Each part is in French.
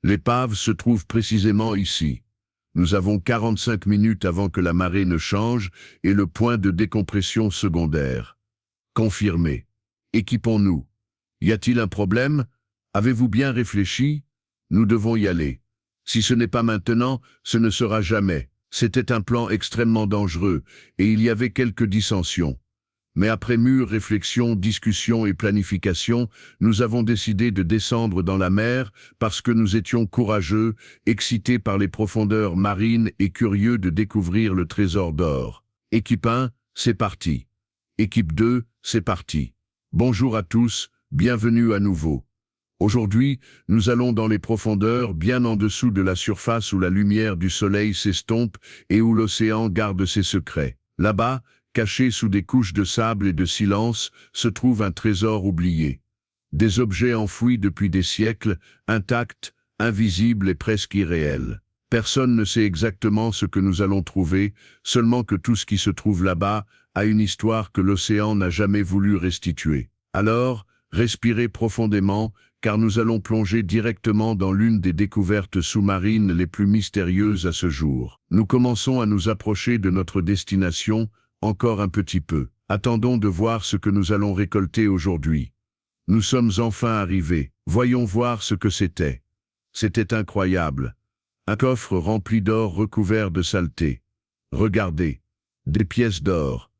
L'épave se trouve précisément ici. Nous avons 45 minutes avant que la marée ne change et le point de décompression secondaire. Confirmé. Équipons-nous. Y a-t-il un problème? Avez-vous bien réfléchi? Nous devons y aller. Si ce n'est pas maintenant, ce ne sera jamais. C'était un plan extrêmement dangereux, et il y avait quelques dissensions. Mais après mûre réflexion, discussion et planification, nous avons décidé de descendre dans la mer parce que nous étions courageux, excités par les profondeurs marines et curieux de découvrir le trésor d'or. Équipe 1, c'est parti. Équipe 2, c'est parti. Bonjour à tous, bienvenue à nouveau. Aujourd'hui, nous allons dans les profondeurs, bien en dessous de la surface où la lumière du soleil s'estompe et où l'océan garde ses secrets. Là-bas, caché sous des couches de sable et de silence, se trouve un trésor oublié. Des objets enfouis depuis des siècles, intacts, invisibles et presque irréels. Personne ne sait exactement ce que nous allons trouver, seulement que tout ce qui se trouve là-bas a une histoire que l'océan n'a jamais voulu restituer. Alors, respirez profondément, car nous allons plonger directement dans l'une des découvertes sous-marines les plus mystérieuses à ce jour. Nous commençons à nous approcher de notre destination, encore un petit peu. Attendons de voir ce que nous allons récolter aujourd'hui. Nous sommes enfin arrivés. Voyons voir ce que c'était. C'était incroyable. Un coffre rempli d'or recouvert de saleté. Regardez. Des pièces d'or.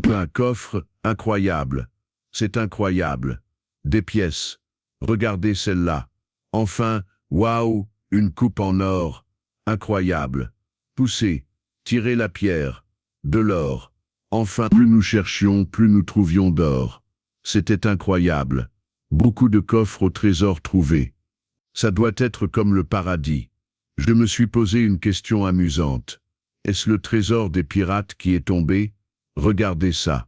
Un coffre, incroyable. C'est incroyable. Des pièces. Regardez celle-là. Enfin, waouh, une coupe en or. Incroyable. Poussez. Tirez la pierre. De l'or. Enfin, plus nous cherchions, plus nous trouvions d'or. C'était incroyable. Beaucoup de coffres au trésor trouvés. Ça doit être comme le paradis. Je me suis posé une question amusante. Est-ce le trésor des pirates qui est tombé? Regardez ça.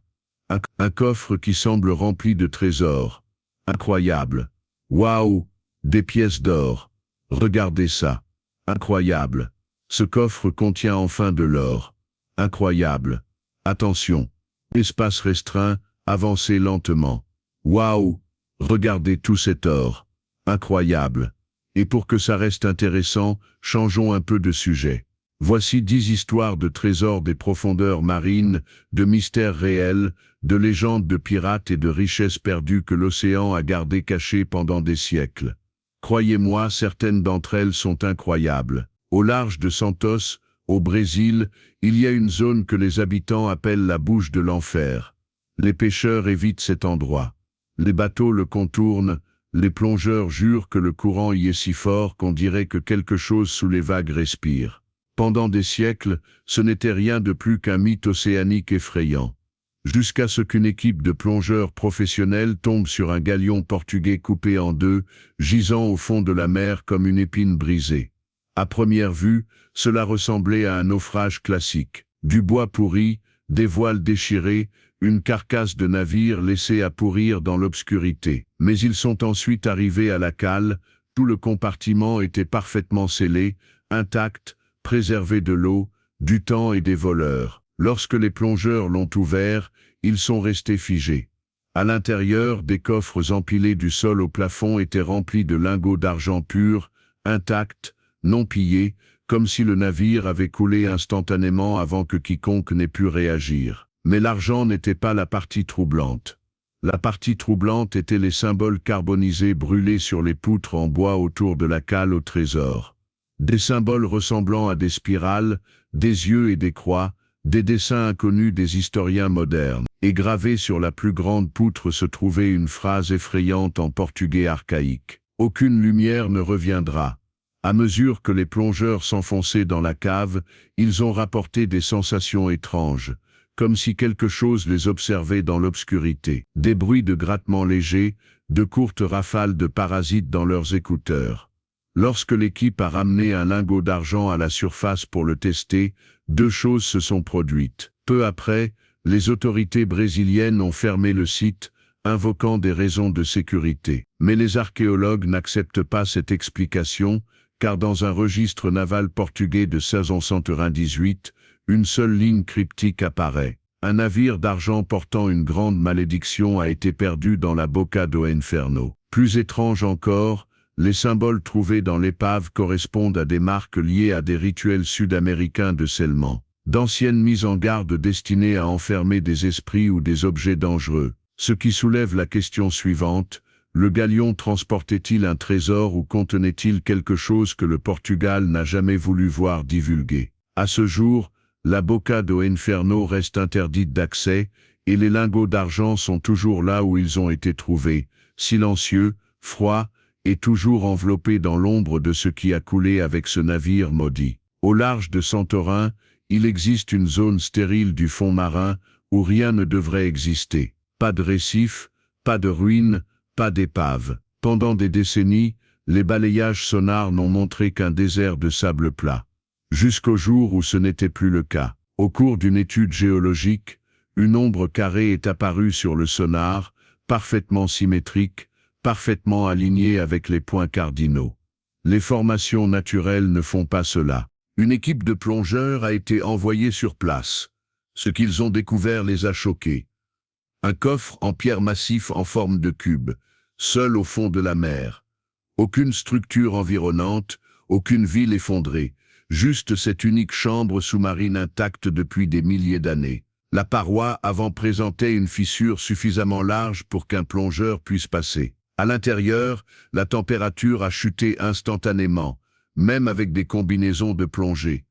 Un coffre qui semble rempli de trésors. Incroyable. Waouh! Des pièces d'or. Regardez ça. Incroyable. Ce coffre contient enfin de l'or. Incroyable. Attention. Espace restreint, avancez lentement. Waouh! Regardez tout cet or. Incroyable. Et pour que ça reste intéressant, changeons un peu de sujet. Voici 10 histoires de trésors des profondeurs marines, de mystères réels, de légendes de pirates et de richesses perdues que l'océan a gardées cachées pendant des siècles. Croyez-moi, certaines d'entre elles sont incroyables. Au large de Santos, au Brésil, il y a une zone que les habitants appellent la bouche de l'enfer. Les pêcheurs évitent cet endroit. Les bateaux le contournent, les plongeurs jurent que le courant y est si fort qu'on dirait que quelque chose sous les vagues respire. Pendant des siècles, ce n'était rien de plus qu'un mythe océanique effrayant. Jusqu'à ce qu'une équipe de plongeurs professionnels tombe sur un galion portugais coupé en deux, gisant au fond de la mer comme une épine brisée. À première vue, cela ressemblait à un naufrage classique. Du bois pourri, des voiles déchirées, une carcasse de navire laissée à pourrir dans l'obscurité. Mais ils sont ensuite arrivés à la cale, tout le compartiment était parfaitement scellé, intact, préservé de l'eau, du temps et des voleurs. Lorsque les plongeurs l'ont ouvert, ils sont restés figés. À l'intérieur, des coffres empilés du sol au plafond étaient remplis de lingots d'argent pur, intacts, non pillés, comme si le navire avait coulé instantanément avant que quiconque n'ait pu réagir. Mais l'argent n'était pas la partie troublante. La partie troublante était les symboles carbonisés brûlés sur les poutres en bois autour de la cale au trésor. Des symboles ressemblant à des spirales, des yeux et des croix, des dessins inconnus des historiens modernes. Et gravée sur la plus grande poutre se trouvait une phrase effrayante en portugais archaïque. Aucune lumière ne reviendra. À mesure que les plongeurs s'enfonçaient dans la cave, ils ont rapporté des sensations étranges, comme si quelque chose les observait dans l'obscurité. Des bruits de grattements légers, de courtes rafales de parasites dans leurs écouteurs. Lorsque l'équipe a ramené un lingot d'argent à la surface pour le tester, deux choses se sont produites. Peu après, les autorités brésiliennes ont fermé le site, invoquant des raisons de sécurité. Mais les archéologues n'acceptent pas cette explication, car dans un registre naval portugais de 1698, une seule ligne cryptique apparaît. Un navire d'argent portant une grande malédiction a été perdu dans la Boca do Inferno. Plus étrange encore, Les symboles trouvés dans l'épave correspondent à des marques liées à des rituels sud-américains de scellement, d'anciennes mises en garde destinées à enfermer des esprits ou des objets dangereux. Ce qui soulève la question suivante: le galion transportait-il un trésor ou contenait-il quelque chose que le Portugal n'a jamais voulu voir divulgué? À ce jour, la Boca do Inferno reste interdite d'accès, et les lingots d'argent sont toujours là où ils ont été trouvés, silencieux, froids, et toujours enveloppés dans l'ombre de ce qui a coulé avec ce navire maudit. Au large de Santorin, il existe une zone stérile du fond marin où rien ne devrait exister. Pas de récifs, pas de ruines, pas d'épave. Pendant des décennies, les balayages sonars n'ont montré qu'un désert de sable plat. Jusqu'au jour où ce n'était plus le cas. Au cours d'une étude géologique, une ombre carrée est apparue sur le sonar, parfaitement symétrique, parfaitement alignée avec les points cardinaux. Les formations naturelles ne font pas cela. Une équipe de plongeurs a été envoyée sur place. Ce qu'ils ont découvert les a choqués. Un coffre en pierre massif en forme de cube, seul au fond de la mer. Aucune structure environnante, aucune ville effondrée, juste cette unique chambre sous-marine intacte depuis des milliers d'années. La paroi avant présentait une fissure suffisamment large pour qu'un plongeur puisse passer. À l'intérieur, la température a chuté instantanément, même avec des combinaisons de plongée.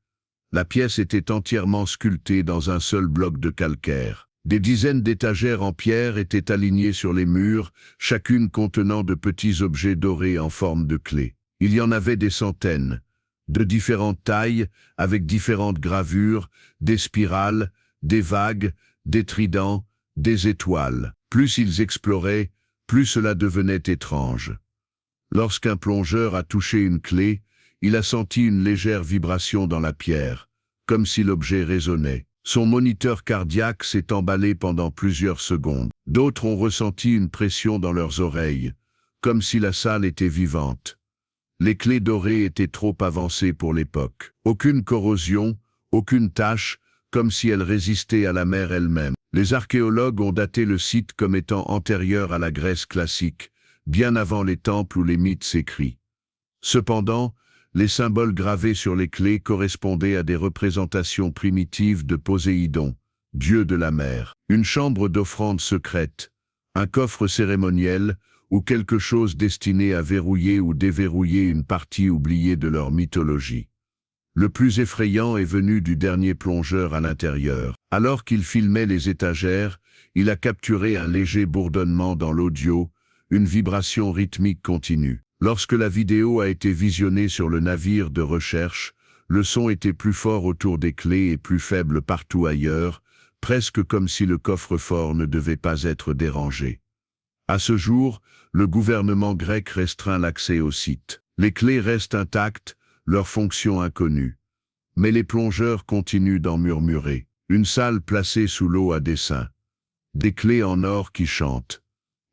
La pièce était entièrement sculptée dans un seul bloc de calcaire. Des dizaines d'étagères en pierre étaient alignées sur les murs, chacune contenant de petits objets dorés en forme de clé. Il y en avait des centaines, de différentes tailles, avec différentes gravures, des spirales, des vagues, des tridents, des étoiles. Plus ils exploraient, plus cela devenait étrange. Lorsqu'un plongeur a touché une clé, il a senti une légère vibration dans la pierre, comme si l'objet résonnait. Son moniteur cardiaque s'est emballé pendant plusieurs secondes. D'autres ont ressenti une pression dans leurs oreilles, comme si la salle était vivante. Les clés dorées étaient trop avancées pour l'époque. Aucune corrosion, aucune tache, comme si elles résistaient à la mer elle-même. Les archéologues ont daté le site comme étant antérieur à la Grèce classique, bien avant les temples où les mythes s'écrivent. Cependant, les symboles gravés sur les clés correspondaient à des représentations primitives de Poséidon, dieu de la mer. Une chambre d'offrande secrète, un coffre cérémoniel ou quelque chose destiné à verrouiller ou déverrouiller une partie oubliée de leur mythologie. Le plus effrayant est venu du dernier plongeur à l'intérieur. Alors qu'il filmait les étagères, il a capturé un léger bourdonnement dans l'audio, une vibration rythmique continue. Lorsque la vidéo a été visionnée sur le navire de recherche, le son était plus fort autour des clés et plus faible partout ailleurs, presque comme si le coffre-fort ne devait pas être dérangé. À ce jour, le gouvernement grec restreint l'accès au site. Les clés restent intactes, leur fonction inconnue. Mais les plongeurs continuent d'en murmurer. Une salle placée sous l'eau à dessein. Des clés en or qui chantent.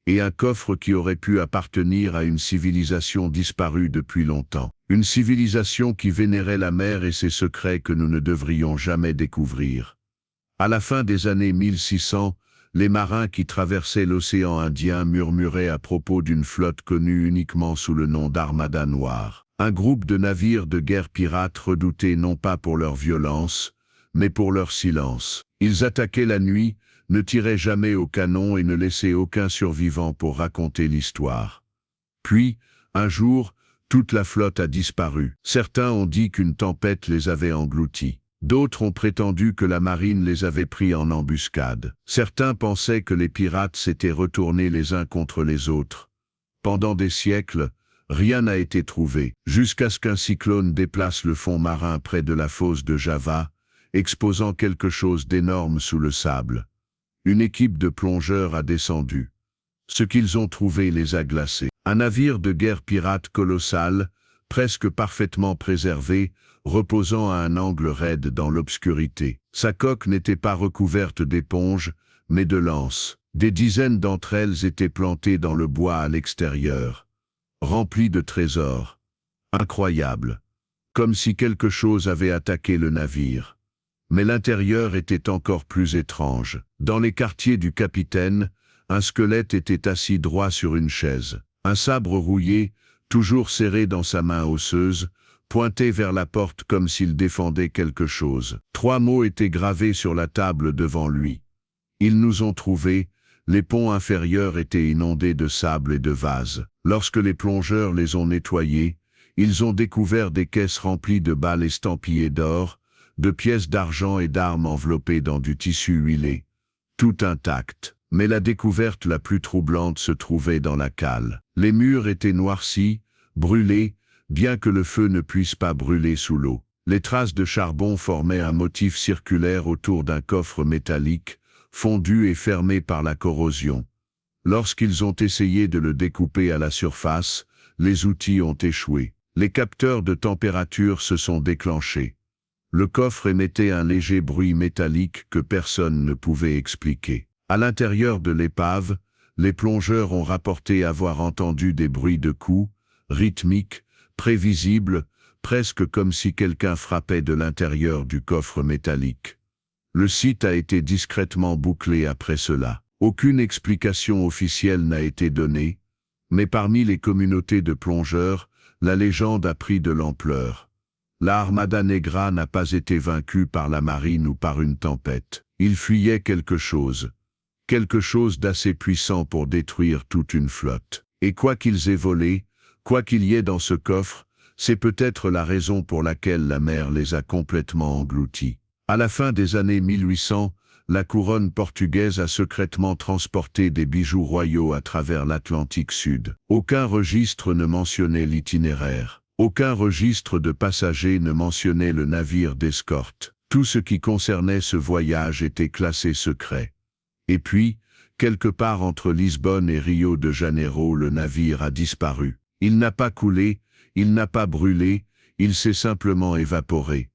Et un coffre qui aurait pu appartenir à une civilisation disparue depuis longtemps. Une civilisation qui vénérait la mer et ses secrets que nous ne devrions jamais découvrir. À la fin des années 1600, les marins qui traversaient l'océan Indien murmuraient à propos d'une flotte connue uniquement sous le nom d'Armada Noire. Un groupe de navires de guerre pirates redoutés non pas pour leur violence, mais pour leur silence. Ils attaquaient la nuit, ne tiraient jamais au canon et ne laissaient aucun survivant pour raconter l'histoire. Puis, un jour, toute la flotte a disparu. Certains ont dit qu'une tempête les avait engloutis. D'autres ont prétendu que la marine les avait pris en embuscade. Certains pensaient que les pirates s'étaient retournés les uns contre les autres. Pendant des siècles, rien n'a été trouvé, jusqu'à ce qu'un cyclone déplace le fond marin près de la fosse de Java, exposant quelque chose d'énorme sous le sable. Une équipe de plongeurs a descendu. Ce qu'ils ont trouvé les a glacés. Un navire de guerre pirate colossal, presque parfaitement préservé, reposant à un angle raide dans l'obscurité. Sa coque n'était pas recouverte d'éponges, mais de lances. Des dizaines d'entre elles étaient plantées dans le bois à l'extérieur, remplies de trésors. Incroyable. Comme si quelque chose avait attaqué le navire. Mais l'intérieur était encore plus étrange. Dans les quartiers du capitaine, un squelette était assis droit sur une chaise. Un sabre rouillé, toujours serré dans sa main osseuse, pointé vers la porte comme s'il défendait quelque chose. 3 mots étaient gravés sur la table devant lui. Ils nous ont trouvés, les ponts inférieurs étaient inondés de sable et de vases. Lorsque les plongeurs les ont nettoyés, ils ont découvert des caisses remplies de balles estampillées d'or, de pièces d'argent et d'armes enveloppées dans du tissu huilé. Tout intact. Mais la découverte la plus troublante se trouvait dans la cale. Les murs étaient noircis, brûlés, bien que le feu ne puisse pas brûler sous l'eau. Les traces de charbon formaient un motif circulaire autour d'un coffre métallique, fondu et fermé par la corrosion. Lorsqu'ils ont essayé de le découper à la surface, les outils ont échoué. Les capteurs de température se sont déclenchés. Le coffre émettait un léger bruit métallique que personne ne pouvait expliquer. À l'intérieur de l'épave, les plongeurs ont rapporté avoir entendu des bruits de coups, rythmiques, prévisibles, presque comme si quelqu'un frappait de l'intérieur du coffre métallique. Le site a été discrètement bouclé après cela. Aucune explication officielle n'a été donnée, mais parmi les communautés de plongeurs, la légende a pris de l'ampleur. La Armada Negra n'a pas été vaincue par la marine ou par une tempête. Il fuyait quelque chose d'assez puissant pour détruire toute une flotte. Et quoi qu'ils aient volé, quoi qu'il y ait dans ce coffre, c'est peut-être la raison pour laquelle la mer les a complètement engloutis. À la fin des années 1800, la couronne portugaise a secrètement transporté des bijoux royaux à travers l'Atlantique Sud. Aucun registre ne mentionnait l'itinéraire. Aucun registre de passagers ne mentionnait le navire d'escorte. Tout ce qui concernait ce voyage était classé secret. Et puis, quelque part entre Lisbonne et Rio de Janeiro, le navire a disparu. Il n'a pas coulé, il n'a pas brûlé, il s'est simplement évaporé.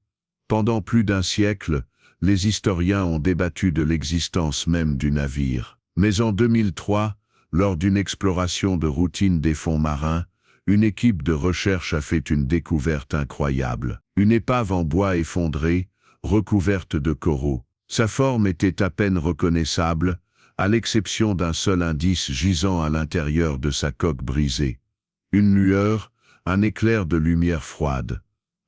Pendant plus d'un siècle, les historiens ont débattu de l'existence même du navire. Mais en 2003, lors d'une exploration de routine des fonds marins, une équipe de recherche a fait une découverte incroyable. Une épave en bois effondrée, recouverte de coraux. Sa forme était à peine reconnaissable, à l'exception d'un seul indice gisant à l'intérieur de sa coque brisée. Une lueur, un éclair de lumière froide.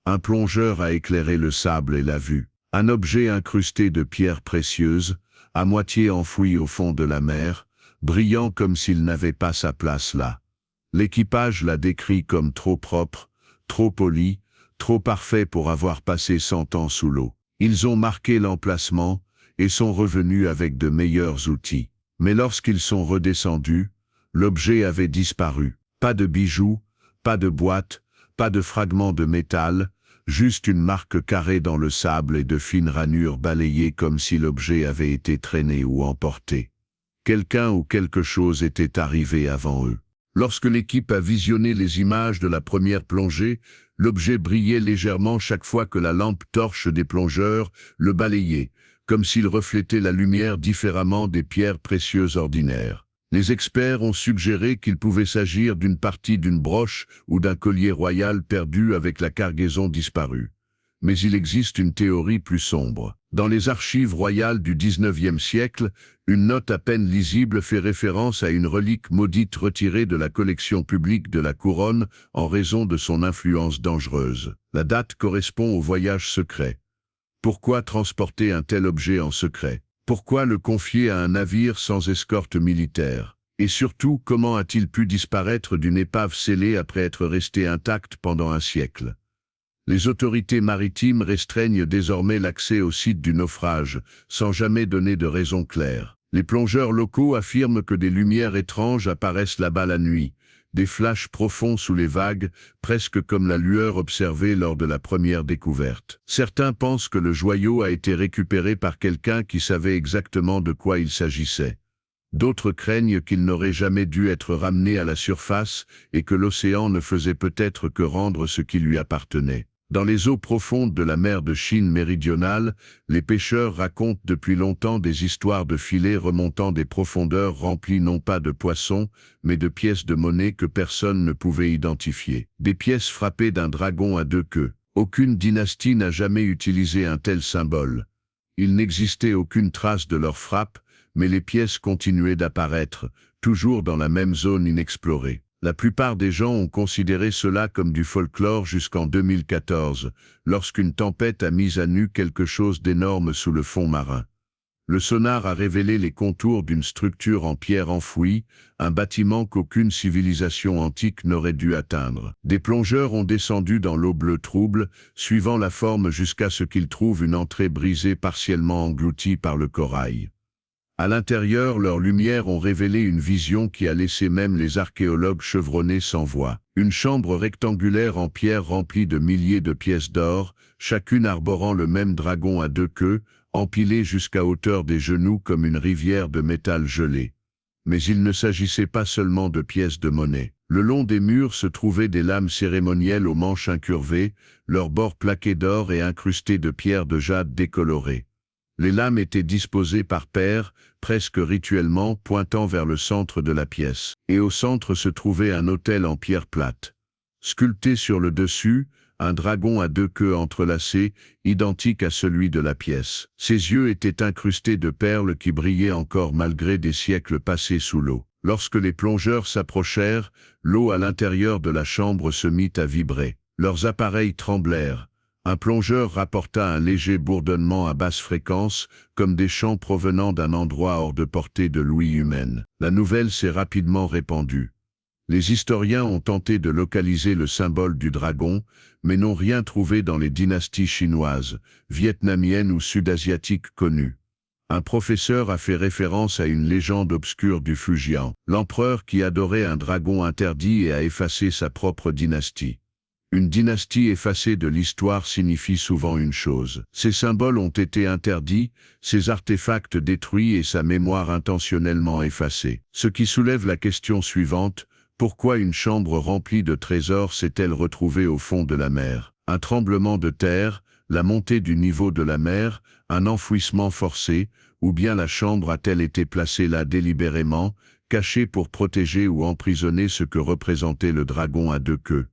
Un plongeur a éclairé le sable et l'a vu. Un objet incrusté de pierres précieuses, à moitié enfoui au fond de la mer, brillant comme s'il n'avait pas sa place là. L'équipage l'a décrit comme trop propre, trop poli, trop parfait pour avoir passé 100 ans sous l'eau. Ils ont marqué l'emplacement et sont revenus avec de meilleurs outils. Mais lorsqu'ils sont redescendus, l'objet avait disparu. Pas de bijoux, pas de boîte, pas de fragments de métal, juste une marque carrée dans le sable et de fines ranures balayées comme si l'objet avait été traîné ou emporté. Quelqu'un ou quelque chose était arrivé avant eux. Lorsque l'équipe a visionné les images de la première plongée, l'objet brillait légèrement chaque fois que la lampe torche des plongeurs le balayait, comme s'il reflétait la lumière différemment des pierres précieuses ordinaires. Les experts ont suggéré qu'il pouvait s'agir d'une partie d'une broche ou d'un collier royal perdu avec la cargaison disparue. Mais il existe une théorie plus sombre. Dans les archives royales du XIXe siècle, une note à peine lisible fait référence à une relique maudite retirée de la collection publique de la couronne en raison de son influence dangereuse. La date correspond au voyage secret. Pourquoi transporter un tel objet en secret? Pourquoi le confier à un navire sans escorte militaire? Et surtout, comment a-t-il pu disparaître d'une épave scellée après être resté intact pendant un siècle? Les autorités maritimes restreignent désormais l'accès au site du naufrage, sans jamais donner de raison claire. Les plongeurs locaux affirment que des lumières étranges apparaissent là-bas la nuit, des flashs profonds sous les vagues, presque comme la lueur observée lors de la première découverte. Certains pensent que le joyau a été récupéré par quelqu'un qui savait exactement de quoi il s'agissait. D'autres craignent qu'il n'aurait jamais dû être ramené à la surface et que l'océan ne faisait peut-être que rendre ce qui lui appartenait. Dans les eaux profondes de la mer de Chine méridionale, les pêcheurs racontent depuis longtemps des histoires de filets remontant des profondeurs remplis non pas de poissons, mais de pièces de monnaie que personne ne pouvait identifier. Des pièces frappées d'un dragon à 2 queues. Aucune dynastie n'a jamais utilisé un tel symbole. Il n'existait aucune trace de leur frappe, mais les pièces continuaient d'apparaître, toujours dans la même zone inexplorée. La plupart des gens ont considéré cela comme du folklore jusqu'en 2014, lorsqu'une tempête a mis à nu quelque chose d'énorme sous le fond marin. Le sonar a révélé les contours d'une structure en pierre enfouie, un bâtiment qu'aucune civilisation antique n'aurait dû atteindre. Des plongeurs ont descendu dans l'eau bleue trouble, suivant la forme jusqu'à ce qu'ils trouvent une entrée brisée partiellement engloutie par le corail. À l'intérieur, leurs lumières ont révélé une vision qui a laissé même les archéologues chevronnés sans voix. Une chambre rectangulaire en pierre remplie de milliers de pièces d'or, chacune arborant le même dragon à deux queues, empilées jusqu'à hauteur des genoux comme une rivière de métal gelé. Mais il ne s'agissait pas seulement de pièces de monnaie. Le long des murs se trouvaient des lames cérémonielles aux manches incurvées, leurs bords plaqués d'or et incrustés de pierres de jade décolorées. Les lames étaient disposées par paires, presque rituellement, pointant vers le centre de la pièce. Et au centre se trouvait un autel en pierre plate. Sculpté sur le dessus, un dragon à deux queues entrelacées, identique à celui de la pièce. Ses yeux étaient incrustés de perles qui brillaient encore malgré des siècles passés sous l'eau. Lorsque les plongeurs s'approchèrent, l'eau à l'intérieur de la chambre se mit à vibrer. Leurs appareils tremblèrent. Un plongeur rapporta un léger bourdonnement à basse fréquence, comme des chants provenant d'un endroit hors de portée de l'ouïe humaine. La nouvelle s'est rapidement répandue. Les historiens ont tenté de localiser le symbole du dragon, mais n'ont rien trouvé dans les dynasties chinoises, vietnamiennes ou sud-asiatiques connues. Un professeur a fait référence à une légende obscure du Fujian, l'empereur qui adorait un dragon interdit et a effacé sa propre dynastie. Une dynastie effacée de l'histoire signifie souvent une chose. Ses symboles ont été interdits, ses artefacts détruits et sa mémoire intentionnellement effacée. Ce qui soulève la question suivante, pourquoi une chambre remplie de trésors s'est-elle retrouvée au fond de la mer? Un tremblement de terre, la montée du niveau de la mer, un enfouissement forcé, ou bien la chambre a-t-elle été placée là délibérément, cachée pour protéger ou emprisonner ce que représentait le dragon à deux queues?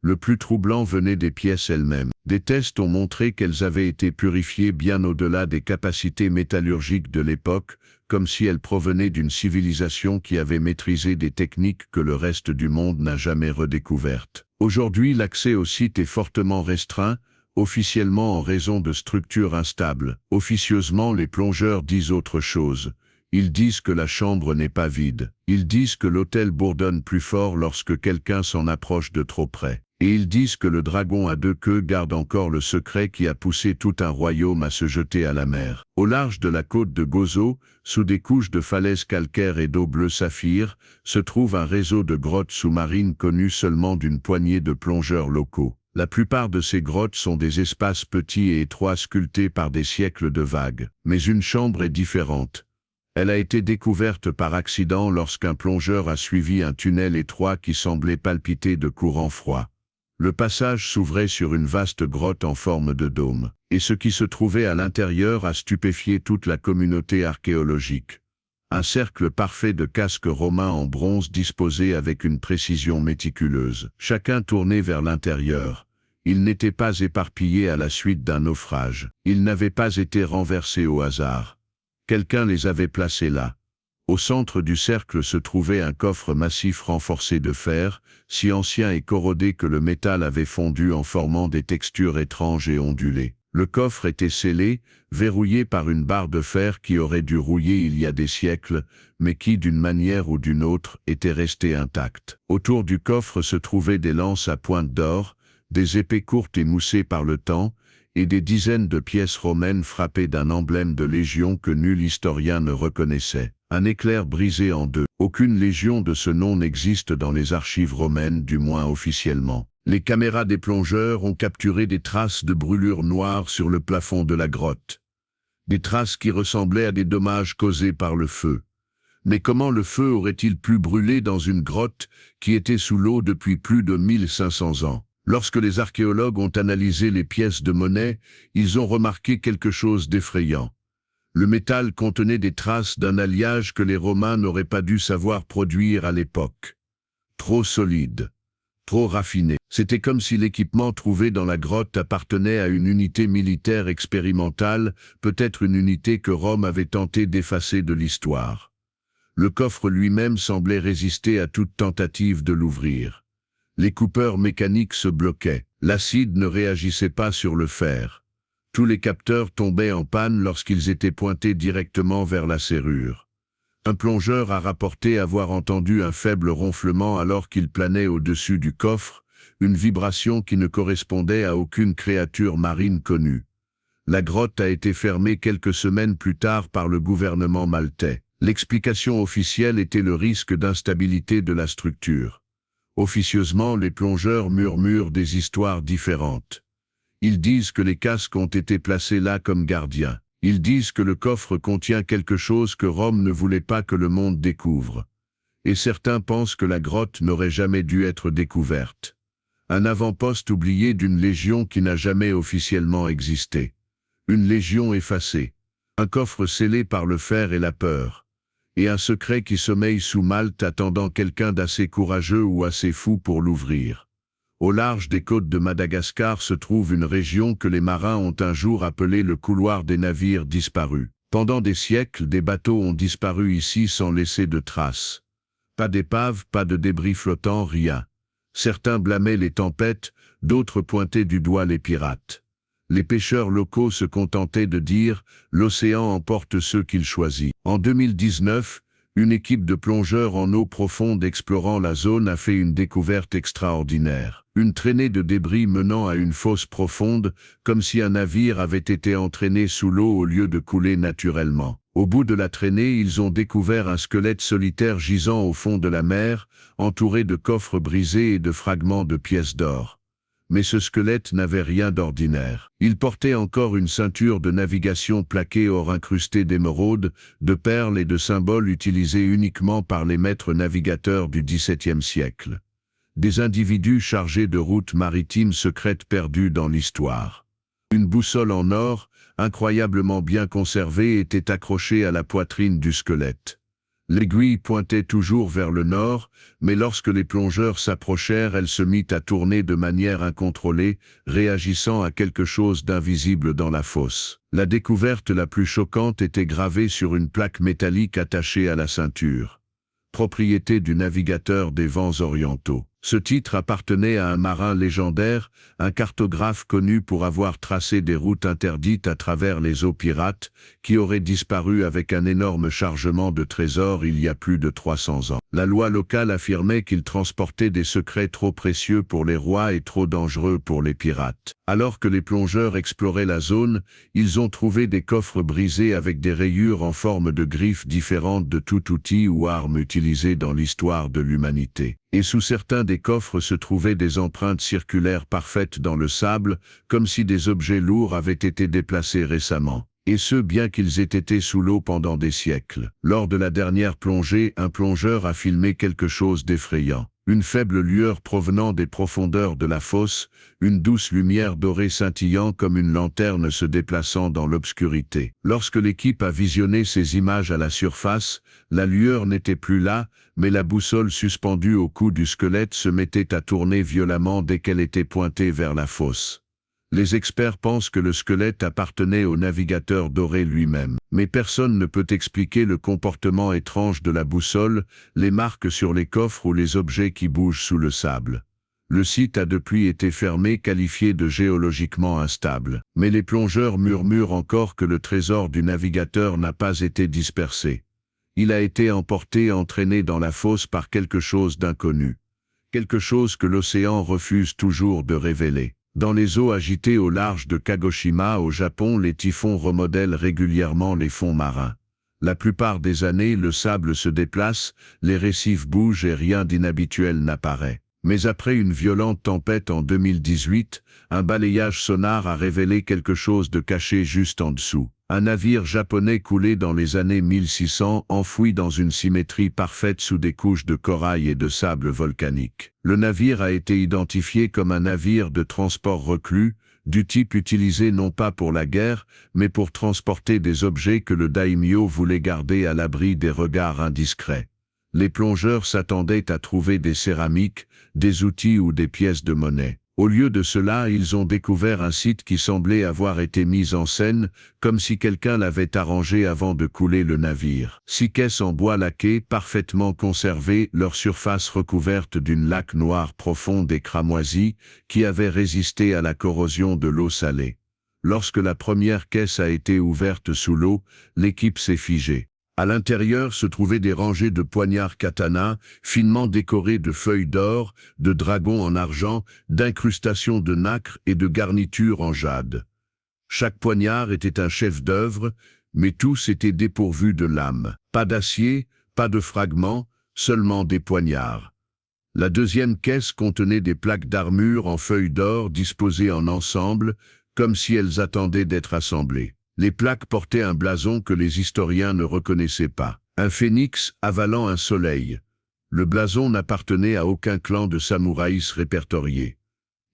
Le plus troublant venait des pièces elles-mêmes. Des tests ont montré qu'elles avaient été purifiées bien au-delà des capacités métallurgiques de l'époque, comme si elles provenaient d'une civilisation qui avait maîtrisé des techniques que le reste du monde n'a jamais redécouvertes. Aujourd'hui, l'accès au site est fortement restreint, officiellement en raison de structures instables. Officieusement, les plongeurs disent autre chose. Ils disent que la chambre n'est pas vide. Ils disent que l'autel bourdonne plus fort lorsque quelqu'un s'en approche de trop près. Et ils disent que le dragon à deux queues garde encore le secret qui a poussé tout un royaume à se jeter à la mer. Au large de la côte de Gozo, sous des couches de falaises calcaires et d'eau bleu saphir, se trouve un réseau de grottes sous-marines connues seulement d'une poignée de plongeurs locaux. La plupart de ces grottes sont des espaces petits et étroits sculptés par des siècles de vagues. Mais une chambre est différente. Elle a été découverte par accident lorsqu'un plongeur a suivi un tunnel étroit qui semblait palpiter de courants froids. Le passage s'ouvrait sur une vaste grotte en forme de dôme, et ce qui se trouvait à l'intérieur a stupéfié toute la communauté archéologique. Un cercle parfait de casques romains en bronze disposés avec une précision méticuleuse, chacun tourné vers l'intérieur. Ils n'étaient pas éparpillés à la suite d'un naufrage. Ils n'avaient pas été renversés au hasard. Quelqu'un les avait placés là. Au centre du cercle se trouvait un coffre massif renforcé de fer, si ancien et corrodé que le métal avait fondu en formant des textures étranges et ondulées. Le coffre était scellé, verrouillé par une barre de fer qui aurait dû rouiller il y a des siècles, mais qui, d'une manière ou d'une autre, était restée intacte. Autour du coffre se trouvaient des lances à pointe d'or, des épées courtes et moussées par le temps, et des dizaines de pièces romaines frappées d'un emblème de légion que nul historien ne reconnaissait. Un éclair brisé en deux. Aucune légion de ce nom n'existe dans les archives romaines, du moins officiellement. Les caméras des plongeurs ont capturé des traces de brûlures noires sur le plafond de la grotte. Des traces qui ressemblaient à des dommages causés par le feu. Mais comment le feu aurait-il pu brûler dans une grotte qui était sous l'eau depuis plus de 1500 ans? Lorsque les archéologues ont analysé les pièces de monnaie, ils ont remarqué quelque chose d'effrayant. Le métal contenait des traces d'un alliage que les Romains n'auraient pas dû savoir produire à l'époque. Trop solide, trop raffiné. C'était comme si l'équipement trouvé dans la grotte appartenait à une unité militaire expérimentale, peut-être une unité que Rome avait tenté d'effacer de l'histoire. Le coffre lui-même semblait résister à toute tentative de l'ouvrir. Les coupeurs mécaniques se bloquaient. L'acide ne réagissait pas sur le fer. Tous les capteurs tombaient en panne lorsqu'ils étaient pointés directement vers la serrure. Un plongeur a rapporté avoir entendu un faible ronflement alors qu'il planait au-dessus du coffre, une vibration qui ne correspondait à aucune créature marine connue. La grotte a été fermée quelques semaines plus tard par le gouvernement maltais. L'explication officielle était le risque d'instabilité de la structure. Officieusement, les plongeurs murmurent des histoires différentes. Ils disent que les casques ont été placés là comme gardiens. Ils disent que le coffre contient quelque chose que Rome ne voulait pas que le monde découvre. Et certains pensent que la grotte n'aurait jamais dû être découverte. Un avant-poste oublié d'une légion qui n'a jamais officiellement existé. Une légion effacée. Un coffre scellé par le fer et la peur. Et un secret qui sommeille sous Malte attendant quelqu'un d'assez courageux ou assez fou pour l'ouvrir. Au large des côtes de Madagascar se trouve une région que les marins ont un jour appelée le couloir des navires disparus. Pendant des siècles, des bateaux ont disparu ici sans laisser de traces. Pas d'épave, pas de débris flottants, rien. Certains blâmaient les tempêtes, d'autres pointaient du doigt les pirates. Les pêcheurs locaux se contentaient de dire « l'océan emporte ceux qu'il choisit ». En 2019, une équipe de plongeurs en eau profonde explorant la zone a fait une découverte extraordinaire. Une traînée de débris menant à une fosse profonde, comme si un navire avait été entraîné sous l'eau au lieu de couler naturellement. Au bout de la traînée, ils ont découvert un squelette solitaire gisant au fond de la mer, entouré de coffres brisés et de fragments de pièces d'or. Mais ce squelette n'avait rien d'ordinaire. Il portait encore une ceinture de navigation plaquée or incrustée d'émeraudes, de perles et de symboles utilisés uniquement par les maîtres navigateurs du XVIIe siècle. Des individus chargés de routes maritimes secrètes perdues dans l'histoire. Une boussole en or, incroyablement bien conservée, était accrochée à la poitrine du squelette. L'aiguille pointait toujours vers le nord, mais lorsque les plongeurs s'approchèrent, elle se mit à tourner de manière incontrôlée, réagissant à quelque chose d'invisible dans la fosse. La découverte la plus choquante était gravée sur une plaque métallique attachée à la ceinture. Propriété du navigateur des vents orientaux. Ce titre appartenait à un marin légendaire, un cartographe connu pour avoir tracé des routes interdites à travers les eaux pirates, qui aurait disparu avec un énorme chargement de trésors il y a plus de 300 ans. La loi locale affirmait qu'il transportait des secrets trop précieux pour les rois et trop dangereux pour les pirates. Alors que les plongeurs exploraient la zone, ils ont trouvé des coffres brisés avec des rayures en forme de griffes différentes de tout outil ou arme utilisé dans l'histoire de l'humanité. Et sous certains des coffres se trouvaient des empreintes circulaires parfaites dans le sable, comme si des objets lourds avaient été déplacés récemment. Et ce bien qu'ils aient été sous l'eau pendant des siècles. Lors de la dernière plongée, un plongeur a filmé quelque chose d'effrayant. Une faible lueur provenant des profondeurs de la fosse, une douce lumière dorée scintillant comme une lanterne se déplaçant dans l'obscurité. Lorsque l'équipe a visionné ces images à la surface, la lueur n'était plus là, mais la boussole suspendue au cou du squelette se mettait à tourner violemment dès qu'elle était pointée vers la fosse. Les experts pensent que le squelette appartenait au navigateur doré lui-même. Mais personne ne peut expliquer le comportement étrange de la boussole, les marques sur les coffres ou les objets qui bougent sous le sable. Le site a depuis été fermé, qualifié de géologiquement instable. Mais les plongeurs murmurent encore que le trésor du navigateur n'a pas été dispersé. Il a été emporté et entraîné dans la fosse par quelque chose d'inconnu. Quelque chose que l'océan refuse toujours de révéler. Dans les eaux agitées au large de Kagoshima au Japon, les typhons remodèlent régulièrement les fonds marins. La plupart des années, le sable se déplace, les récifs bougent et rien d'inhabituel n'apparaît. Mais après une violente tempête en 2018, un balayage sonar a révélé quelque chose de caché juste en dessous. Un navire japonais coulé dans les années 1600, enfoui dans une symétrie parfaite sous des couches de corail et de sable volcanique. Le navire a été identifié comme un navire de transport reclus, du type utilisé non pas pour la guerre, mais pour transporter des objets que le daimyo voulait garder à l'abri des regards indiscrets. Les plongeurs s'attendaient à trouver des céramiques, des outils ou des pièces de monnaie. Au lieu de cela, ils ont découvert un site qui semblait avoir été mis en scène, comme si quelqu'un l'avait arrangé avant de couler le navire. 6 caisses en bois laqué, parfaitement conservées, leur surface recouverte d'une laque noire profonde et cramoisie, qui avait résisté à la corrosion de l'eau salée. Lorsque la première caisse a été ouverte sous l'eau, l'équipe s'est figée. À l'intérieur se trouvaient des rangées de poignards katana, finement décorés de feuilles d'or, de dragons en argent, d'incrustations de nacre et de garnitures en jade. Chaque poignard était un chef-d'œuvre, mais tous étaient dépourvus de lame. Pas d'acier, pas de fragments, seulement des poignards. La deuxième caisse contenait des plaques d'armure en feuilles d'or disposées en ensemble, comme si elles attendaient d'être assemblées. Les plaques portaient un blason que les historiens ne reconnaissaient pas. Un phénix avalant un soleil. Le blason n'appartenait à aucun clan de samouraïs répertoriés.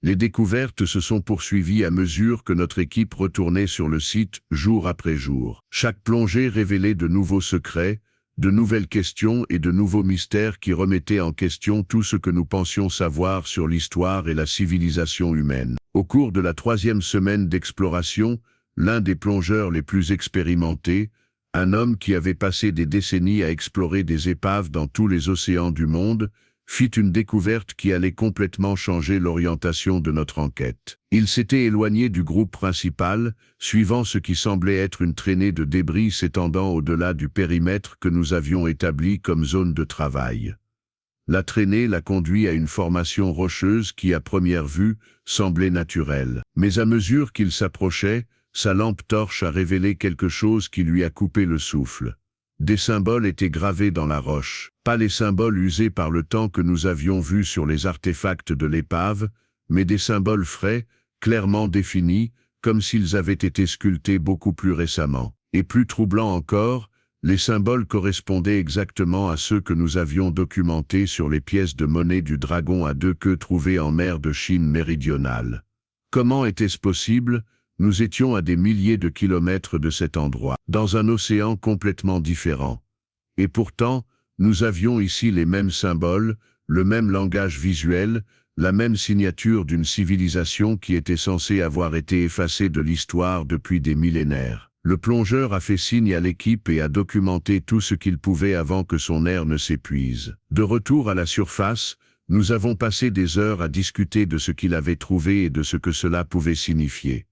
Les découvertes se sont poursuivies à mesure que notre équipe retournait sur le site jour après jour. Chaque plongée révélait de nouveaux secrets, de nouvelles questions et de nouveaux mystères qui remettaient en question tout ce que nous pensions savoir sur l'histoire et la civilisation humaine. Au cours de la 3e semaine d'exploration, l'un des plongeurs les plus expérimentés, un homme qui avait passé des décennies à explorer des épaves dans tous les océans du monde, fit une découverte qui allait complètement changer l'orientation de notre enquête. Il s'était éloigné du groupe principal, suivant ce qui semblait être une traînée de débris s'étendant au-delà du périmètre que nous avions établi comme zone de travail. La traînée l'a conduit à une formation rocheuse qui, à première vue, semblait naturelle. Mais à mesure qu'il s'approchait, sa lampe torche a révélé quelque chose qui lui a coupé le souffle. Des symboles étaient gravés dans la roche, pas les symboles usés par le temps que nous avions vus sur les artefacts de l'épave, mais des symboles frais, clairement définis, comme s'ils avaient été sculptés beaucoup plus récemment. Et plus troublant encore, les symboles correspondaient exactement à ceux que nous avions documentés sur les pièces de monnaie du dragon à 2 queues trouvées en mer de Chine méridionale. Comment était-ce possible ? Nous étions à des milliers de kilomètres de cet endroit, dans un océan complètement différent. Et pourtant, nous avions ici les mêmes symboles, le même langage visuel, la même signature d'une civilisation qui était censée avoir été effacée de l'histoire depuis des millénaires. Le plongeur a fait signe à l'équipe et a documenté tout ce qu'il pouvait avant que son air ne s'épuise. De retour à la surface, nous avons passé des heures à discuter de ce qu'il avait trouvé et de ce que cela pouvait signifier.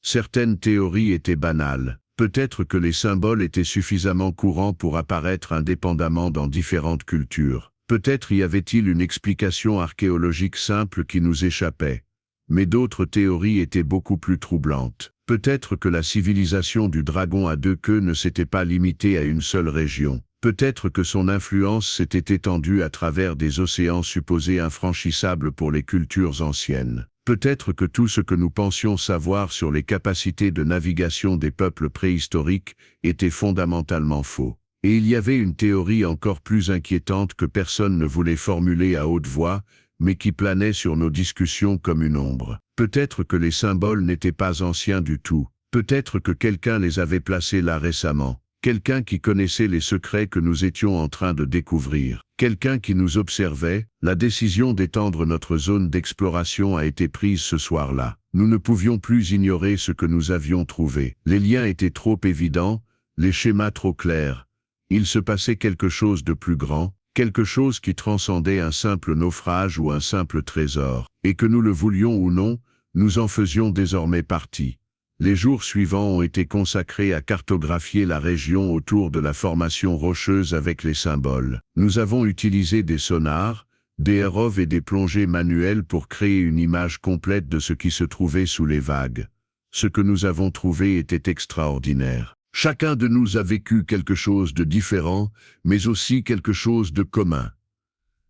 Certaines théories étaient banales. Peut-être que les symboles étaient suffisamment courants pour apparaître indépendamment dans différentes cultures. Peut-être y avait-il une explication archéologique simple qui nous échappait. Mais d'autres théories étaient beaucoup plus troublantes. Peut-être que la civilisation du dragon à 2 queues ne s'était pas limitée à une seule région. Peut-être que son influence s'était étendue à travers des océans supposés infranchissables pour les cultures anciennes. Peut-être que tout ce que nous pensions savoir sur les capacités de navigation des peuples préhistoriques était fondamentalement faux. Et il y avait une théorie encore plus inquiétante que personne ne voulait formuler à haute voix, mais qui planait sur nos discussions comme une ombre. Peut-être que les symboles n'étaient pas anciens du tout. Peut-être que quelqu'un les avait placés là récemment. Quelqu'un qui connaissait les secrets que nous étions en train de découvrir. Quelqu'un qui nous observait. La décision d'étendre notre zone d'exploration a été prise ce soir-là. Nous ne pouvions plus ignorer ce que nous avions trouvé. Les liens étaient trop évidents, les schémas trop clairs. Il se passait quelque chose de plus grand, quelque chose qui transcendait un simple naufrage ou un simple trésor. Et que nous le voulions ou non, nous en faisions désormais partie. Les jours suivants ont été consacrés à cartographier la région autour de la formation rocheuse avec les symboles. Nous avons utilisé des sonars, des ROV et des plongées manuelles pour créer une image complète de ce qui se trouvait sous les vagues. Ce que nous avons trouvé était extraordinaire. Chacun de nous a vécu quelque chose de différent, mais aussi quelque chose de commun.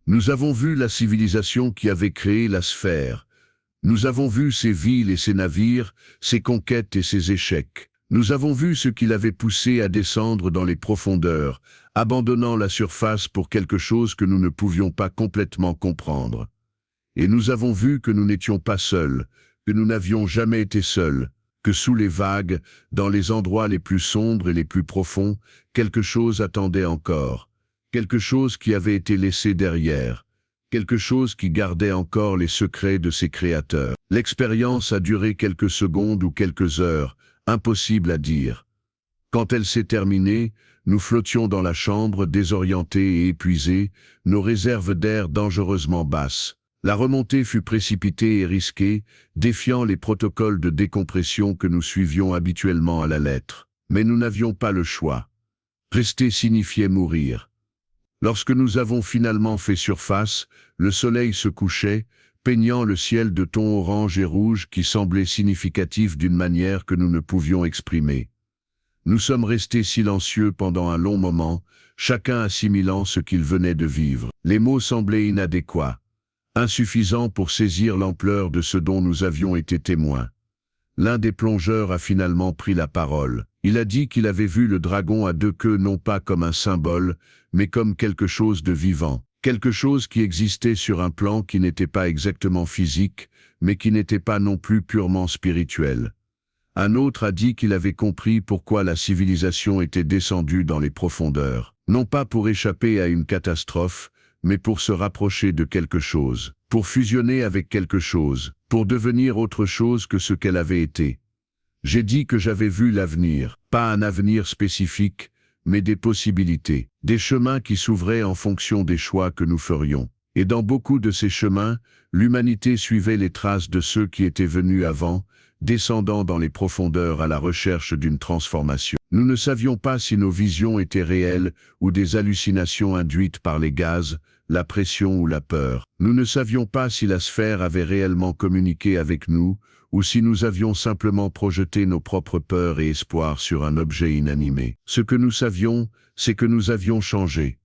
Nous avons vu la civilisation qui avait créé la sphère. Nous avons vu ses villes et ses navires, ses conquêtes et ses échecs. Nous avons vu ce qui l'avait poussé à descendre dans les profondeurs, abandonnant la surface pour quelque chose que nous ne pouvions pas complètement comprendre. Et nous avons vu que nous n'étions pas seuls, que nous n'avions jamais été seuls, que sous les vagues, dans les endroits les plus sombres et les plus profonds, quelque chose attendait encore, quelque chose qui avait été laissé derrière, quelque chose qui gardait encore les secrets de ses créateurs. L'expérience a duré quelques secondes ou quelques heures, impossible à dire. Quand elle s'est terminée, nous flottions dans la chambre, désorientés et épuisés, nos réserves d'air dangereusement basses. La remontée fut précipitée et risquée, défiant les protocoles de décompression que nous suivions habituellement à la lettre. Mais nous n'avions pas le choix. Rester signifiait mourir. Lorsque nous avons finalement fait surface, le soleil se couchait, peignant le ciel de tons orange et rouge qui semblaient significatifs d'une manière que nous ne pouvions exprimer. Nous sommes restés silencieux pendant un long moment, chacun assimilant ce qu'il venait de vivre. Les mots semblaient inadéquats, insuffisants pour saisir l'ampleur de ce dont nous avions été témoins. L'un des plongeurs a finalement pris la parole. Il a dit qu'il avait vu le dragon à deux queues non pas comme un symbole, mais comme quelque chose de vivant. Quelque chose qui existait sur un plan qui n'était pas exactement physique, mais qui n'était pas non plus purement spirituel. Un autre a dit qu'il avait compris pourquoi la civilisation était descendue dans les profondeurs. Non pas pour échapper à une catastrophe, mais pour se rapprocher de quelque chose, pour fusionner avec quelque chose, pour devenir autre chose que ce qu'elle avait été. J'ai dit que j'avais vu l'avenir, pas un avenir spécifique, mais des possibilités, des chemins qui s'ouvraient en fonction des choix que nous ferions. Et dans beaucoup de ces chemins, l'humanité suivait les traces de ceux qui étaient venus avant, descendant dans les profondeurs à la recherche d'une transformation. Nous ne savions pas si nos visions étaient réelles ou des hallucinations induites par les gaz, la pression ou la peur. Nous ne savions pas si la sphère avait réellement communiqué avec nous ou si nous avions simplement projeté nos propres peurs et espoirs sur un objet inanimé. Ce que nous savions, c'est que nous avions changé,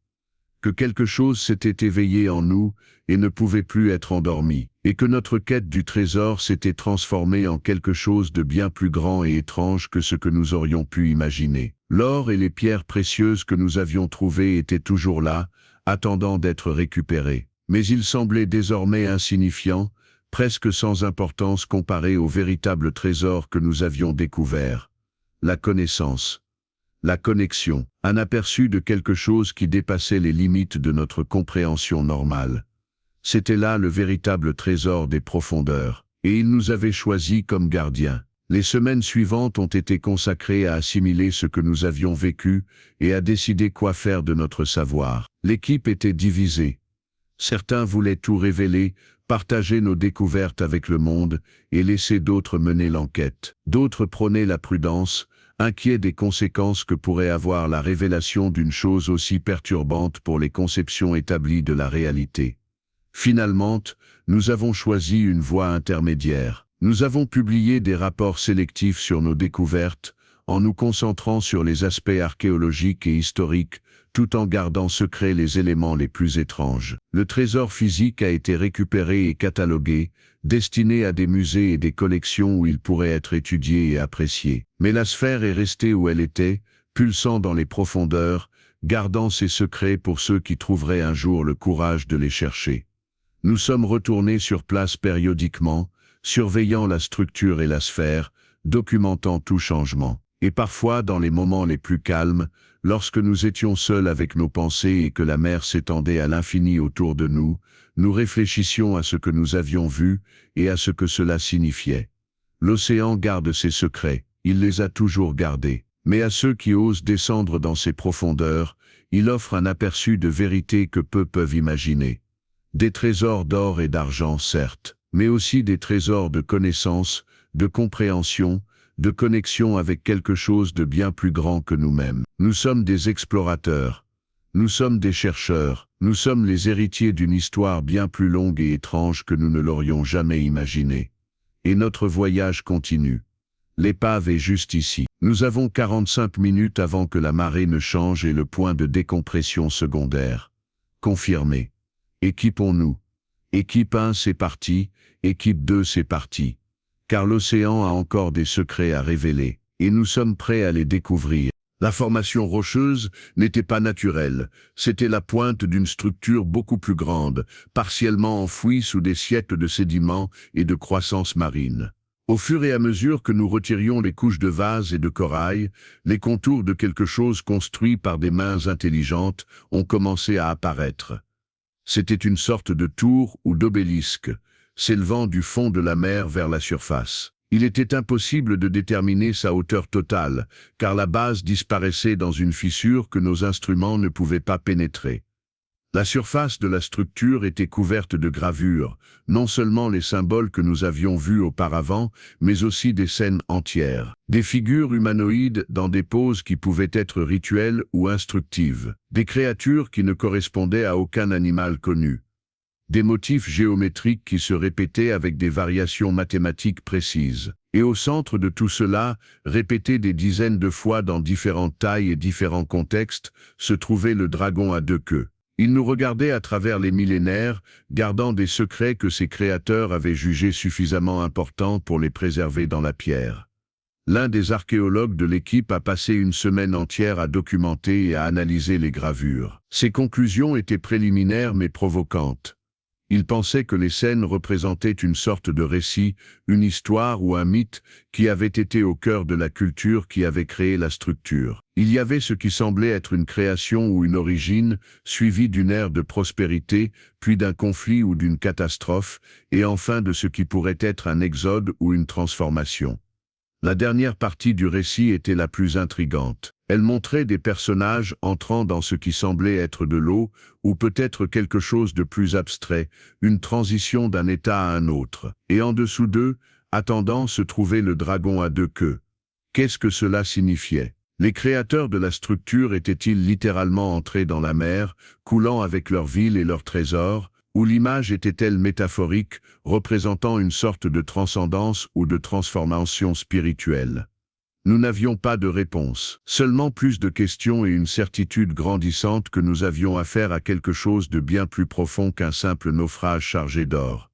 que quelque chose s'était éveillé en nous et ne pouvait plus être endormi, et que notre quête du trésor s'était transformée en quelque chose de bien plus grand et étrange que ce que nous aurions pu imaginer. L'or et les pierres précieuses que nous avions trouvées étaient toujours là, attendant d'être récupérés. Mais ils semblaient désormais insignifiants, presque sans importance comparés au véritable trésor que nous avions découvert. La connaissance. La connexion, un aperçu de quelque chose qui dépassait les limites de notre compréhension normale. C'était là le véritable trésor des profondeurs, et il nous avait choisis comme gardiens. Les semaines suivantes ont été consacrées à assimiler ce que nous avions vécu et à décider quoi faire de notre savoir. L'équipe était divisée. Certains voulaient tout révéler, partager nos découvertes avec le monde et laisser d'autres mener l'enquête. D'autres prônaient la prudence, inquiets des conséquences que pourrait avoir la révélation d'une chose aussi perturbante pour les conceptions établies de la réalité. Finalement, nous avons choisi une voie intermédiaire. Nous avons publié des rapports sélectifs sur nos découvertes, en nous concentrant sur les aspects archéologiques et historiques, tout en gardant secrets les éléments les plus étranges. Le trésor physique a été récupéré et catalogué, destiné à des musées et des collections où il pourrait être étudié et apprécié. Mais la sphère est restée où elle était, pulsant dans les profondeurs, gardant ses secrets pour ceux qui trouveraient un jour le courage de les chercher. Nous sommes retournés sur place périodiquement, surveillant la structure et la sphère, documentant tout changement. Et parfois, dans les moments les plus calmes, lorsque nous étions seuls avec nos pensées et que la mer s'étendait à l'infini autour de nous, nous réfléchissions à ce que nous avions vu et à ce que cela signifiait. L'océan garde ses secrets, il les a toujours gardés. Mais à ceux qui osent descendre dans ses profondeurs, il offre un aperçu de vérité que peu peuvent imaginer. Des trésors d'or et d'argent, certes, mais aussi des trésors de connaissance, de compréhension, de connexion avec quelque chose de bien plus grand que nous-mêmes. Nous sommes des explorateurs, nous sommes des chercheurs, nous sommes les héritiers d'une histoire bien plus longue et étrange que nous ne l'aurions jamais imaginée. Et notre voyage continue. L'épave est juste ici. Nous avons 45 minutes avant que la marée ne change et le point de décompression secondaire. Confirmé. Équipons-nous. Équipe 1 c'est parti, équipe 2 c'est parti. Car l'océan a encore des secrets à révéler, et nous sommes prêts à les découvrir. La formation rocheuse n'était pas naturelle, c'était la pointe d'une structure beaucoup plus grande, partiellement enfouie sous des siècles de sédiments et de croissance marine. Au fur et à mesure que nous retirions les couches de vase et de corail, les contours de quelque chose construit par des mains intelligentes ont commencé à apparaître. C'était une sorte de tour ou d'obélisque, s'élevant du fond de la mer vers la surface. Il était impossible de déterminer sa hauteur totale, car la base disparaissait dans une fissure que nos instruments ne pouvaient pas pénétrer. La surface de la structure était couverte de gravures, non seulement les symboles que nous avions vus auparavant, mais aussi des scènes entières. Des figures humanoïdes dans des poses qui pouvaient être rituelles ou instructives. Des créatures qui ne correspondaient à aucun animal connu. Des motifs géométriques qui se répétaient avec des variations mathématiques précises. Et au centre de tout cela, répété des dizaines de fois dans différentes tailles et différents contextes, se trouvait le dragon à 2 queues. Il nous regardait à travers les millénaires, gardant des secrets que ses créateurs avaient jugés suffisamment importants pour les préserver dans la pierre. L'un des archéologues de l'équipe a passé une semaine entière à documenter et à analyser les gravures. Ses conclusions étaient préliminaires mais provocantes. Il pensait que les scènes représentaient une sorte de récit, une histoire ou un mythe qui avait été au cœur de la culture qui avait créé la structure. Il y avait ce qui semblait être une création ou une origine, suivie d'une ère de prospérité, puis d'un conflit ou d'une catastrophe, et enfin de ce qui pourrait être un exode ou une transformation. La dernière partie du récit était la plus intrigante. Elle montrait des personnages entrant dans ce qui semblait être de l'eau, ou peut-être quelque chose de plus abstrait, une transition d'un état à un autre. Et en dessous d'eux, attendant, se trouvait le dragon à 2 queues. Qu'est-ce que cela signifiait? Les créateurs de la structure étaient-ils littéralement entrés dans la mer, coulant avec leurs villes et leurs trésors, ou l'image était-elle métaphorique, représentant une sorte de transcendance ou de transformation spirituelle? Nous n'avions pas de réponse, seulement plus de questions et une certitude grandissante que nous avions affaire à quelque chose de bien plus profond qu'un simple naufrage chargé d'or.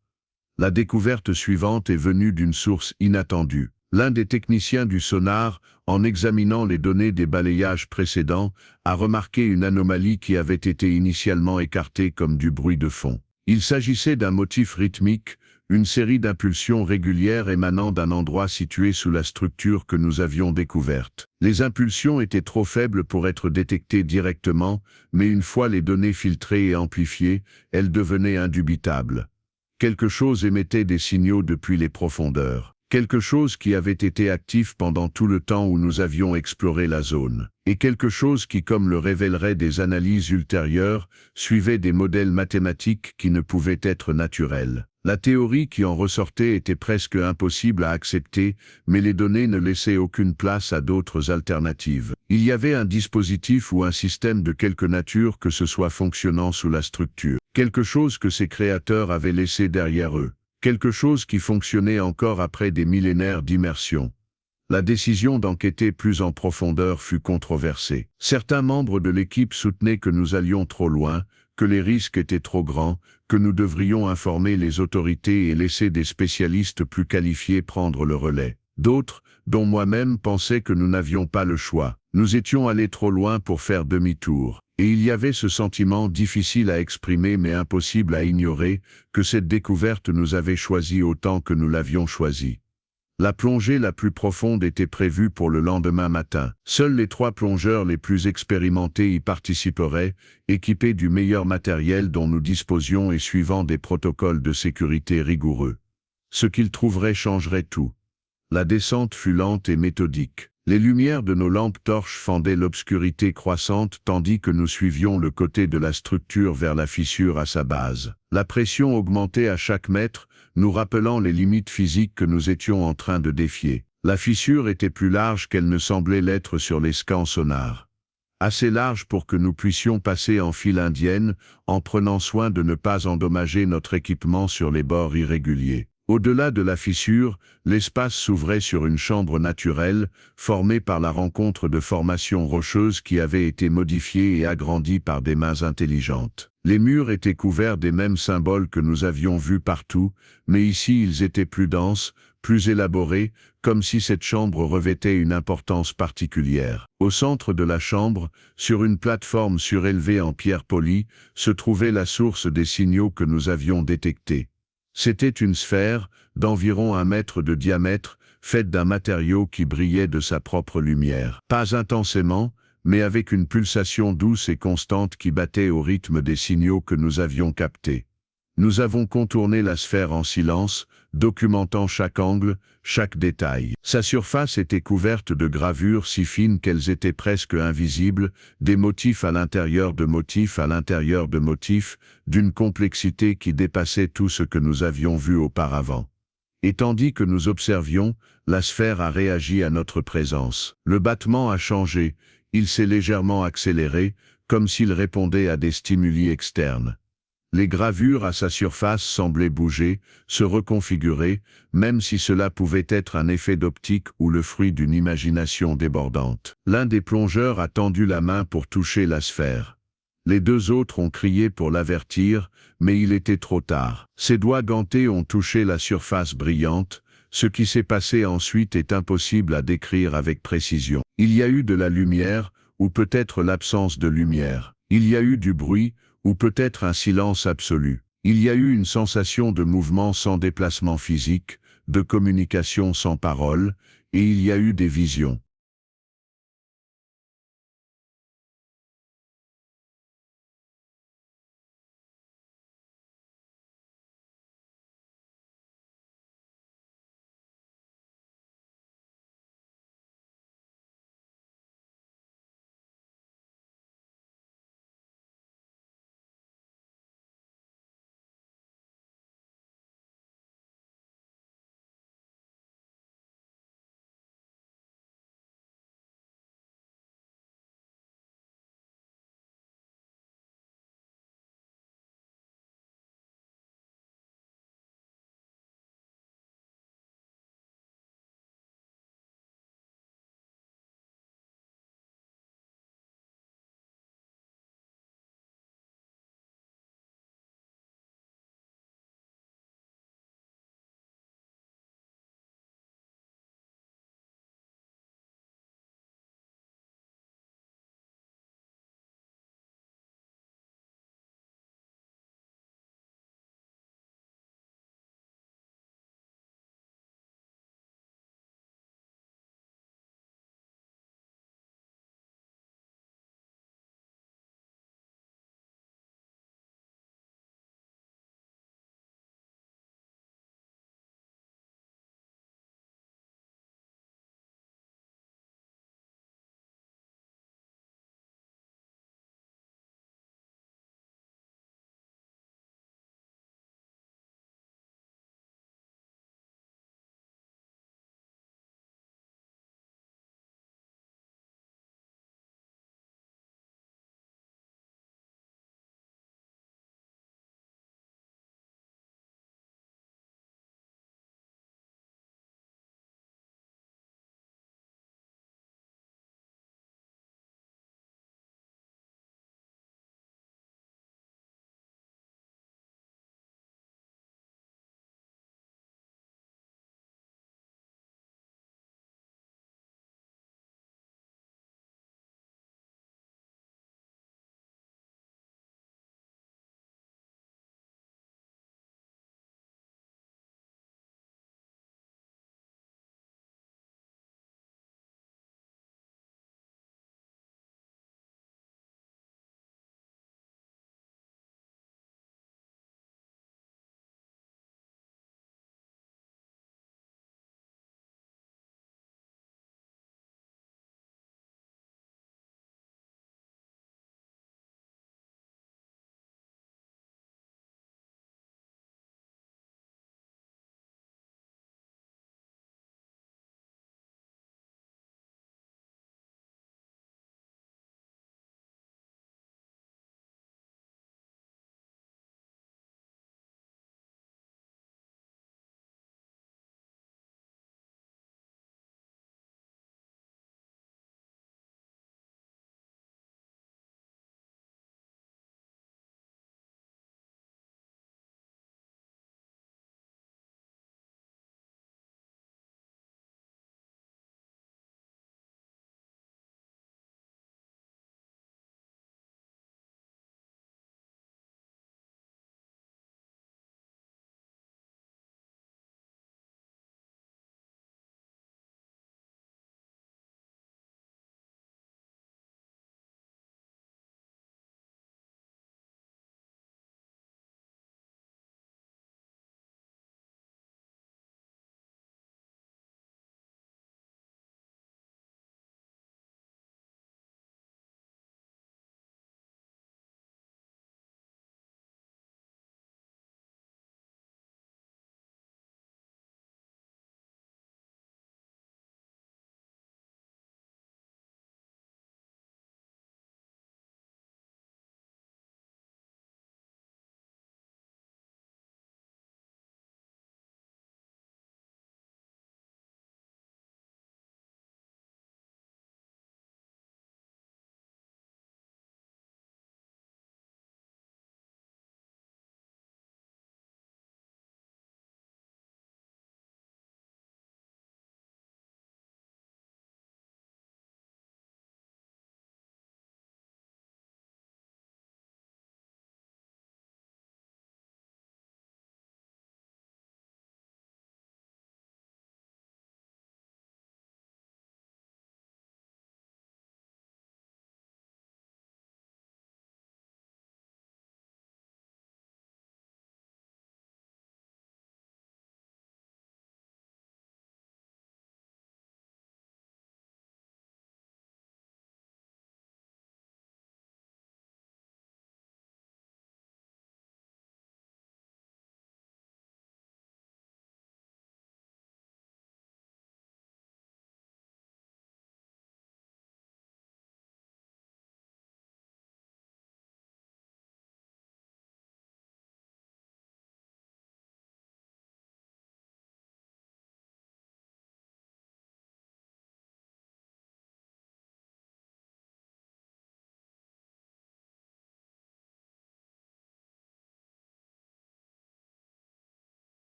La découverte suivante est venue d'une source inattendue. L'un des techniciens du sonar, en examinant les données des balayages précédents, a remarqué une anomalie qui avait été initialement écartée comme du bruit de fond. Il s'agissait d'un motif rythmique, une série d'impulsions régulières émanant d'un endroit situé sous la structure que nous avions découverte. Les impulsions étaient trop faibles pour être détectées directement, mais une fois les données filtrées et amplifiées, elles devenaient indubitables. Quelque chose émettait des signaux depuis les profondeurs. Quelque chose qui avait été actif pendant tout le temps où nous avions exploré la zone. Et quelque chose qui, comme le révéleraient des analyses ultérieures, suivait des modèles mathématiques qui ne pouvaient être naturels. La théorie qui en ressortait était presque impossible à accepter, mais les données ne laissaient aucune place à d'autres alternatives. Il y avait un dispositif ou un système de quelque nature que ce soit fonctionnant sous la structure. Quelque chose que ses créateurs avaient laissé derrière eux. Quelque chose qui fonctionnait encore après des millénaires d'immersion. La décision d'enquêter plus en profondeur fut controversée. Certains membres de l'équipe soutenaient que nous allions trop loin, que les risques étaient trop grands, que nous devrions informer les autorités et laisser des spécialistes plus qualifiés prendre le relais. D'autres, dont moi-même, pensaient que nous n'avions pas le choix. Nous étions allés trop loin pour faire demi-tour. Et il y avait ce sentiment difficile à exprimer mais impossible à ignorer, que cette découverte nous avait choisi autant que nous l'avions choisi. La plongée la plus profonde était prévue pour le lendemain matin. Seuls les 3 plongeurs les plus expérimentés y participeraient, équipés du meilleur matériel dont nous disposions et suivant des protocoles de sécurité rigoureux. Ce qu'ils trouveraient changerait tout. La descente fut lente et méthodique. Les lumières de nos lampes torches fendaient l'obscurité croissante tandis que nous suivions le côté de la structure vers la fissure à sa base. La pression augmentait à chaque mètre, nous rappelant les limites physiques que nous étions en train de défier. La fissure était plus large qu'elle ne semblait l'être sur les scans sonars. Assez large pour que nous puissions passer en file indienne, en prenant soin de ne pas endommager notre équipement sur les bords irréguliers. Au-delà de la fissure, l'espace s'ouvrait sur une chambre naturelle, formée par la rencontre de formations rocheuses qui avaient été modifiées et agrandies par des mains intelligentes. Les murs étaient couverts des mêmes symboles que nous avions vus partout, mais ici ils étaient plus denses, plus élaborés, comme si cette chambre revêtait une importance particulière. Au centre de la chambre, sur une plateforme surélevée en pierre polie, se trouvait la source des signaux que nous avions détectés. C'était une sphère, d'environ 1 mètre de diamètre, faite d'un matériau qui brillait de sa propre lumière. Pas intensément, mais avec une pulsation douce et constante qui battait au rythme des signaux que nous avions captés. Nous avons contourné la sphère en silence, documentant chaque angle, chaque détail. Sa surface était couverte de gravures si fines qu'elles étaient presque invisibles, des motifs à l'intérieur de motifs à l'intérieur de motifs, d'une complexité qui dépassait tout ce que nous avions vu auparavant. Et tandis que nous observions, la sphère a réagi à notre présence. Le battement a changé, il s'est légèrement accéléré, comme s'il répondait à des stimuli externes. Les gravures à sa surface semblaient bouger, se reconfigurer, même si cela pouvait être un effet d'optique ou le fruit d'une imagination débordante. L'un des plongeurs a tendu la main pour toucher la sphère. Les deux autres ont crié pour l'avertir, mais il était trop tard. Ses doigts gantés ont touché la surface brillante. Ce qui s'est passé ensuite est impossible à décrire avec précision. Il y a eu de la lumière, ou peut-être l'absence de lumière. Il y a eu du bruit, ou peut-être un silence absolu. Il y a eu une sensation de mouvement sans déplacement physique, de communication sans parole, et il y a eu des visions.